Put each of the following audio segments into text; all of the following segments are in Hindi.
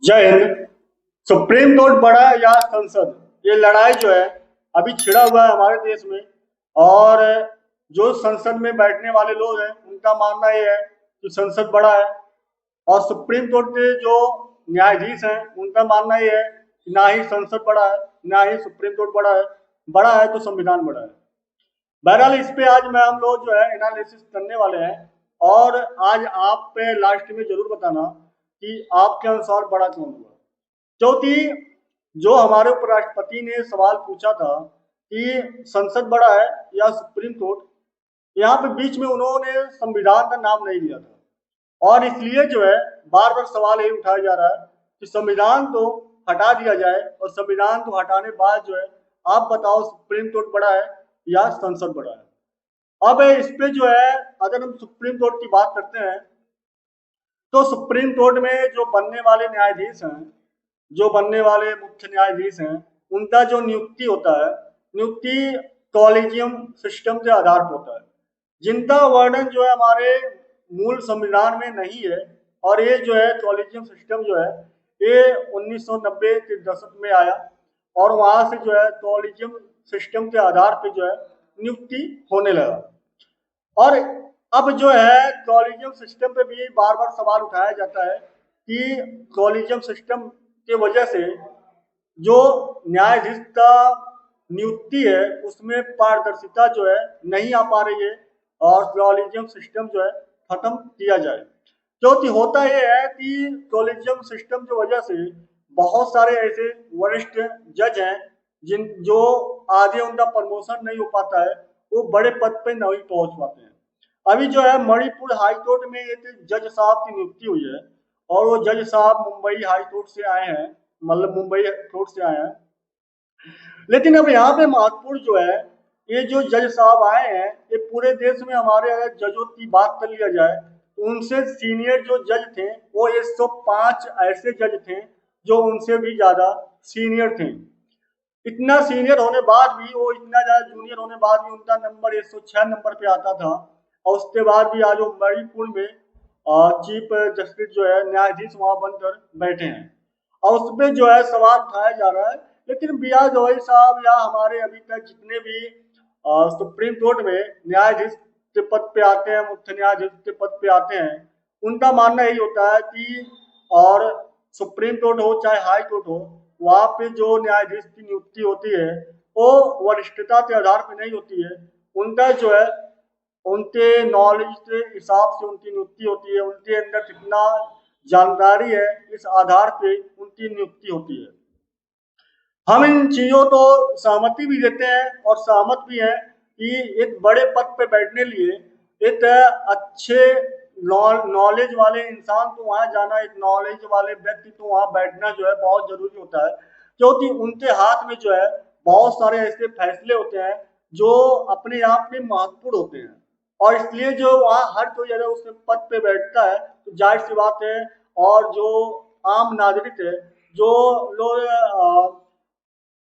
जय हिंद। सुप्रीम कोर्ट बड़ा या संसद, ये लड़ाई जो है अभी छिड़ा हुआ है हमारे देश में। और जो संसद में बैठने वाले लोग हैं उनका मानना ये है कि संसद बड़ा है, और सुप्रीम कोर्ट के जो न्यायाधीश हैं उनका मानना ये है कि ना ही संसद बड़ा है ना ही सुप्रीम कोर्ट बड़ा है। बड़ा है तो संविधान बड़ा है। बहरहाल इस पे आज मैं हम लोग जो है एनालिसिस करने वाले हैं। और आज आप पे लास्ट में जरूर बताना कि आपके अनुसार बड़ा कौन हुआ। क्योंकि जो हमारे उपराष्ट्रपति ने सवाल पूछा था कि संसद बड़ा है या सुप्रीम कोर्ट, यहाँ पे बीच में उन्होंने संविधान का नाम नहीं लिया था। और इसलिए जो है बार बार सवाल यही उठाया जा रहा है कि संविधान तो हटा दिया जाए, और संविधान को हटाने बाद जो है आप बताओ सुप्रीम कोर्ट बड़ा है या संसद बड़ा है। अब इस पे जो है अगर हम सुप्रीम कोर्ट की बात करते हैं तो सुप्रीम कोर्ट में जो बनने वाले न्यायाधीश हैं, जो बनने वाले मुख्य न्यायाधीश हैं, उनका जो नियुक्ति होता है, नियुक्ति कॉलेजियम सिस्टम के आधार पर होता है, जिनका वर्णन जो है हमारे मूल संविधान में नहीं है। और ये जो है कॉलेजियम सिस्टम जो है ये 1990 के दशक में आया, और वहां से जो है कॉलेजियम सिस्टम के आधार पर जो है नियुक्ति होने लगा। और अब जो है कॉलेजियम सिस्टम पे भी बार बार सवाल उठाया जाता है कि कॉलेजियम सिस्टम की वजह से जो न्यायाधीश का नियुक्ति है उसमें पारदर्शिता जो है नहीं आ पा रही है, और कॉलेजियम सिस्टम जो है खत्म किया जाए। क्योंकि होता यह है कि कॉलेजियम सिस्टम की वजह से बहुत सारे ऐसे वरिष्ठ जज हैं जिन जो आगे उनका प्रमोशन नहीं हो पाता है, वो बड़े पद पे नहीं पहुंच पाते हैं। अभी जो है मणिपुर हाई कोर्ट में एक जज साहब की नियुक्ति हुई है, और वो जज साहब मुंबई हाई कोर्ट से आए हैं, मतलब मुंबई कोर्ट से आए हैं। लेकिन अब यहाँ पे महत्वपूर्ण जो है, ये जो जज साहब आए हैं ये पूरे देश में हमारे अगर जजों की बात कर लिया जाए तो उनसे सीनियर जो जज थे वो 105 ऐसे जज थे जो उनसे भी ज्यादा सीनियर थे। इतना सीनियर होने बाद भी, वो इतना ज्यादा जूनियर होने बाद भी उनका नंबर 106 नंबर पे आता था। और उसके बाद भी आज वो मणिपुर में चीफ जस्टिस जो है न्यायाधीश वहां बनकर बैठे हैं। और उस पर जो है सवाल उठाया जा रहा है। लेकिन बी आर गवई साहब या हमारे अभी तक जितने भी सुप्रीम कोर्ट में न्यायाधीश के पद पे आते हैं, मुख्य न्यायाधीश के पद पे आते हैं, उनका मानना यही होता है कि और सुप्रीम कोर्ट हो चाहे हाई कोर्ट हो, वहां पे जो न्यायाधीश की नियुक्ति होती है वो वरिष्ठता के आधार पर नहीं होती है। उनका जो है उनके नॉलेज के हिसाब से उनकी नियुक्ति होती है, उनके अंदर कितना जानकारी है इस आधार पे उनकी नियुक्ति होती है। हम इन चीजों को सहमति भी देते हैं और सहमत भी हैं कि एक बड़े पद पे बैठने लिए एक अच्छे नॉलेज वाले इंसान को वहां जाना, एक नॉलेज वाले व्यक्ति को वहां बैठना जो है बहुत जरूरी होता है। क्योंकि उनके हाथ में जो है बहुत सारे ऐसे फैसले होते हैं जो अपने आप में महत्वपूर्ण होते हैं। और इसलिए जो वहाँ हर कोई अगर उस पद पे बैठता है तो जाहिर सी बात है, और जो आम नागरिक है, जो लोग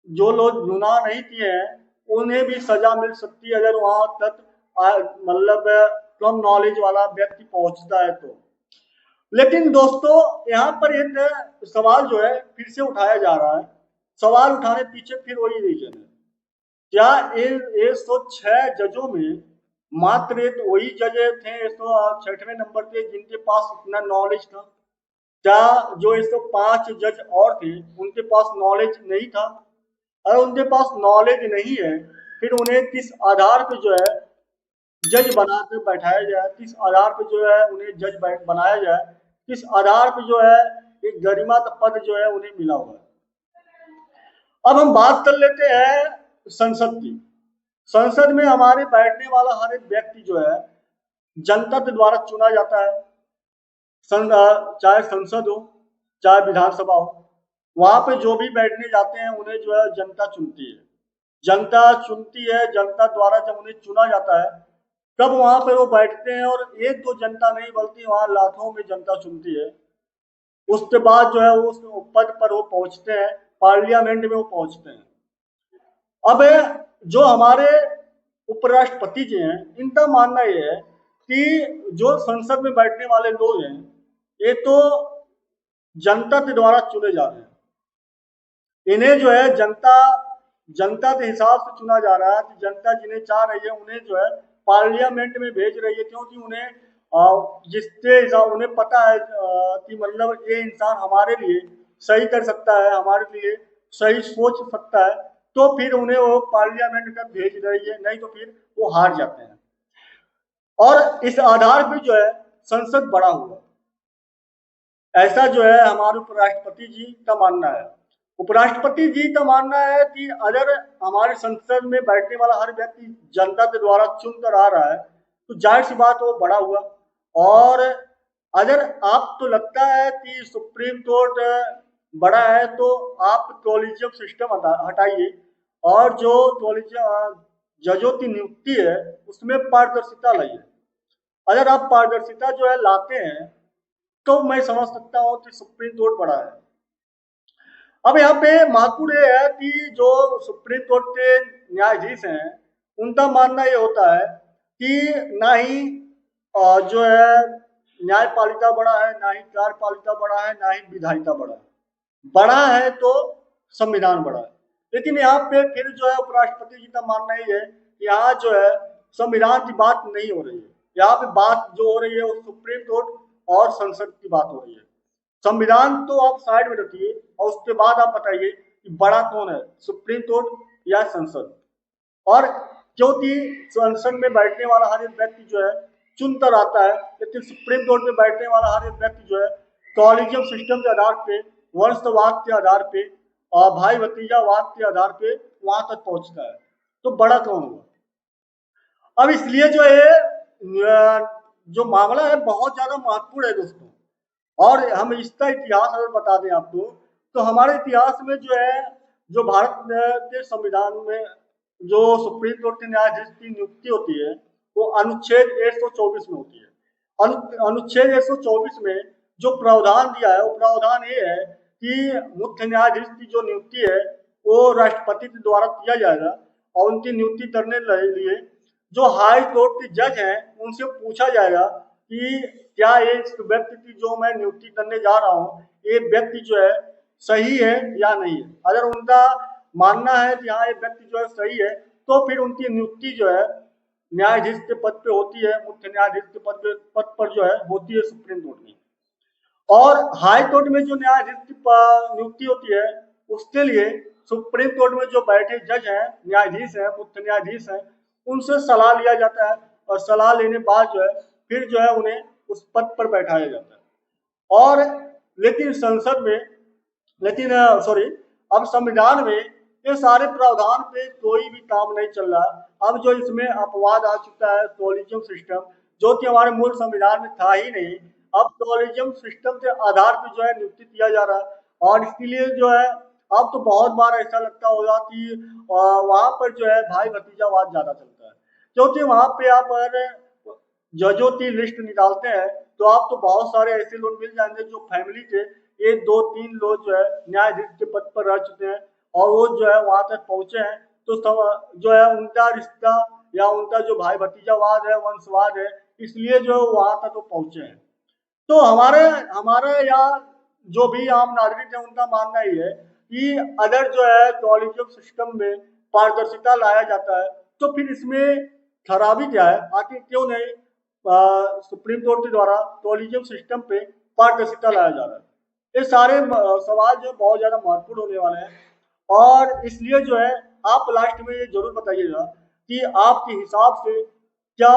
जो लोग गुनाह नहीं किए हैं उन्हें भी सजा मिल सकती है अगर वहां तक मतलब कम नॉलेज वाला व्यक्ति पहुंचता है तो। लेकिन दोस्तों यहाँ पर एक सवाल जो है फिर से उठाया जा रहा है। सवाल उठाने पीछे फिर वही रीजन है, क्या 106 जजों में मात्र एक वही जज थे 106वें नंबर पे जिनके पास इतना नॉलेज था? क्या जो 105 जज और थे उनके पास नॉलेज नहीं था? अगर उनके पास नॉलेज नहीं है फिर उन्हें किस आधार पे जो है जज बना के बैठाया जाए, किस आधार पे जो है उन्हें जज बनाया जाए, किस आधार पे जो है एक गरिमा का पद जो है उन्हें मिला हुआ है। अब हम बात कर लेते हैं संसद की। संसद में हमारे बैठने वाला हर एक व्यक्ति जो है जनता के द्वारा चुना जाता है। चाहे संसद हो चाहे विधानसभा हो, वहां पे जो भी बैठने जाते हैं उन्हें जो है जनता चुनती है। जनता चुनती है, जनता द्वारा जब उन्हें चुना जाता है तब वहां पे वो बैठते हैं, और एक दो जनता नहीं बल्कि वहां लाखों में जनता चुनती है। उसके बाद जो है उस पद पर वो पहुंचते हैं, पार्लियामेंट में वो पहुंचते हैं। अब जो हमारे उपराष्ट्रपति जी हैं इनका मानना ये है कि जो संसद में बैठने वाले लोग हैं ये तो जनता के द्वारा चुने जा रहे हैं। इन्हें जो है जनता के हिसाब से चुना जा रहा है कि जनता जिन्हें चाह रही है उन्हें जो है पार्लियामेंट में भेज रही है, क्योंकि उन्हें जिसके हिसाब उन्हें पता है कि मतलब ये इंसान हमारे लिए सही कर सकता है, हमारे लिए सही सोच सकता है, तो फिर उन्हें वो पार्लियामेंट तक भेज रही है, नहीं तो फिर वो हार जाते हैं। और इस आधार पर जो है संसद बड़ा हुआ, ऐसा जो है हमारे उपराष्ट्रपति जी का मानना है। उपराष्ट्रपति जी का मानना है कि अगर हमारे संसद में बैठने वाला हर व्यक्ति जनता के द्वारा चुन कर आ रहा है तो जाहिर सी बात वो बड़ा हुआ। और अगर आपको लगता है कि सुप्रीम कोर्ट बड़ा है तो आप कॉलेजियम सिस्टम हटाइए और जो कॉलेजियम जजों की नियुक्ति है उसमें पारदर्शिता लाइए। अगर आप पारदर्शिता जो है लाते हैं तो मैं समझ सकता हूँ कि सुप्रीम कोर्ट बड़ा है। अब यहाँ पे महत्वपूर्ण ये है कि जो सुप्रीम कोर्ट के न्यायाधीश हैं उनका मानना ये होता है कि ना ही जो है न्यायपालिका बड़ा है, ना ही कार्यपालिका बड़ा है, ना ही विधायिका बड़ा है। बड़ा है तो संविधान बड़ा है। लेकिन यहाँ पे फिर जो है उपराष्ट्रपति जी का मानना ये है कि यहाँ जो है संविधान की बात नहीं हो रही है, यहाँ पे बात जो हो रही है वो सुप्रीम कोर्ट और संसद की बात हो रही है। संविधान तो आप साइड में रखिए और उसके बाद आप बताइए कि बड़ा कौन है, सुप्रीम कोर्ट या संसद। और क्योंकि संसद में बैठने वाला हर एक व्यक्ति जो है चुनकर आता है, लेकिन सुप्रीम कोर्ट में बैठने वाला हर एक व्यक्ति जो है कॉलेजियम सिस्टम के आधार पे, वंशवाद के आधार पे और भाई भतीजावाद के आधार पे वहां तक पहुंचता है, तो बड़ा कौन हुआ। अब इसलिए जो है जो मामला है बहुत ज्यादा महत्वपूर्ण है दोस्तों। और हम इसका इतिहास अगर बता दें आपको तो हमारे इतिहास में जो है जो भारत के संविधान में जो सुप्रीम कोर्ट के न्यायाधीश की नियुक्ति होती है वो अनुच्छेद 124 में होती है। अनुच्छेद 124 में जो प्रावधान दिया है वो प्रावधान ये है कि मुख्य न्यायाधीश की जो नियुक्ति है वो राष्ट्रपति के द्वारा किया जाएगा और उनकी नियुक्ति करने के लिए जो हाई कोर्ट के जज हैं उनसे पूछा जाएगा कि क्या ये व्यक्ति की जो मैं नियुक्ति करने जा रहा हूँ ये व्यक्ति जो है सही है या नहीं है। अगर उनका मानना है कि हाँ ये व्यक्ति जो है सही है तो फिर उनकी नियुक्ति जो है न्यायाधीश के पद पे होती है, मुख्य न्यायाधीश के पद पर जो है होती है सुप्रीम कोर्ट में। और हाई कोर्ट में जो न्यायाधीश की नियुक्ति होती है उसके लिए सुप्रीम कोर्ट में जो बैठे जज हैं, न्यायाधीश हैं, मुख्य न्यायाधीश हैं, उनसे सलाह लिया जाता है और सलाह लेने बाद जो है फिर जो है उन्हें उस पद पर बैठाया जाता है। और लेकिन संसद में लेकिन सॉरी अब संविधान में ये सारे प्रावधान पे कोई भी काम नहीं चल रहा। अब जो इसमें अपवाद आ चुका है कॉलेजियम सिस्टम, जो कि हमारे मूल संविधान में था ही नहीं, अब कॉलेजियम सिस्टम के आधार पर जो है नियुक्ति किया जा रहा है। और इसके लिए जो है अब तो बहुत बार ऐसा लगता होगा कि वहां पर जो है भाई भतीजावाद ज्यादा चलता है, क्योंकि वहां पे आप अगर जजों की लिस्ट निकालते हैं तो आपको बहुत सारे ऐसे लोग मिल जाएंगे जो फैमिली के 1 2 3 लोग जो है न्यायाधीश के पद पर रह चुके हैं और वो जो है वहां तक पहुंचे हैं, तो जो है उनका रिश्ता या उनका जो भाई भतीजावाद है, वंशवाद है, इसलिए जो वहां तक वो पहुंचे हैं। तो हमारे हमारे यहाँ जो भी आम नागरिक है उनका मानना ही है कि अगर जो है कॉलेजियम सिस्टम में पारदर्शिता लाया जाता है तो फिर इसमें खराबी क्या है, आखिर क्यों नहीं सुप्रीम कोर्ट के द्वारा कॉलेजियम सिस्टम पे पारदर्शिता लाया जा रहा है। ये सारे सवाल जो बहुत ज्यादा महत्वपूर्ण होने वाले हैं और इसलिए जो है आप लास्ट में ये जरूर बताइएगा कि आपके हिसाब से क्या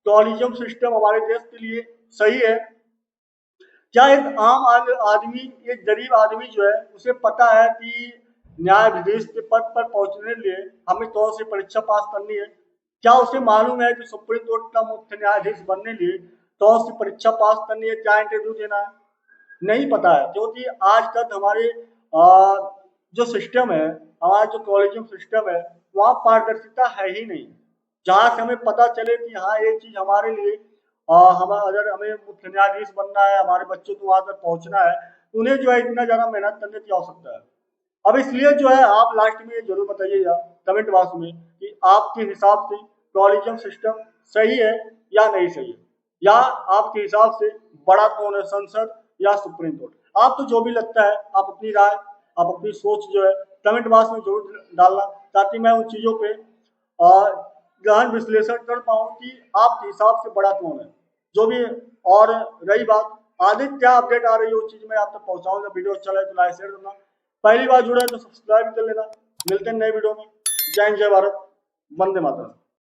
कॉलेजियम सिस्टम हमारे देश के लिए सही है। क्या एक आम आदमी, एक गरीब आदमी जो है उसे पता है कि न्यायाधीश के पद पर पहुंचने के लिए हमें कौन सी परीक्षा पास करनी है? क्या उसे मालूम है कि सुप्रीम कोर्ट का मुख्य न्यायाधीश बनने के लिए कौन सी परीक्षा पास करनी है, क्या इंटरव्यू देना है? नहीं पता है, क्योंकि आज तक हमारे जो सिस्टम है, हमारा जो कॉलेजियम सिस्टम है वहाँ पारदर्शिता है ही नहीं, जहाँ से हमें पता चले कि हाँ ये चीज हमारे लिए हम अगर हमें मुख्य न्यायाधीश बनना है, हमारे बच्चों को वहां तक पहुंचना है, तो उन्हें जो है इतना ज्यादा मेहनत करने की आवश्यकता है। अब इसलिए जो है आप लास्ट में ये जरूर बताइएगा कमेंट बॉक्स में कि आपके हिसाब से कॉलेजियम सिस्टम सही है या नहीं सही है, या आपके हिसाब से बड़ा कौन है, संसद या सुप्रीम कोर्ट। आपको जो भी लगता है आप अपनी राय, आप अपनी सोच जो है कमेंट बॉक्स में जरूर डालना, ताकि मैं उन चीज़ों पे गहन विश्लेषण कर पाऊँ कि आपके हिसाब से बड़ा कौन है जो भी। और रही बात आगे क्या अपडेट आ रही है उस चीज़ में आप तक पहुँचाऊँगा। वीडियो अच्छा लगे तो लाइक शेयर करना, पहली बार जुड़े तो सब्सक्राइब कर लेना। मिलते हैं नए वीडियो में। जय हिंद, जय भारत, वंदे मातरम।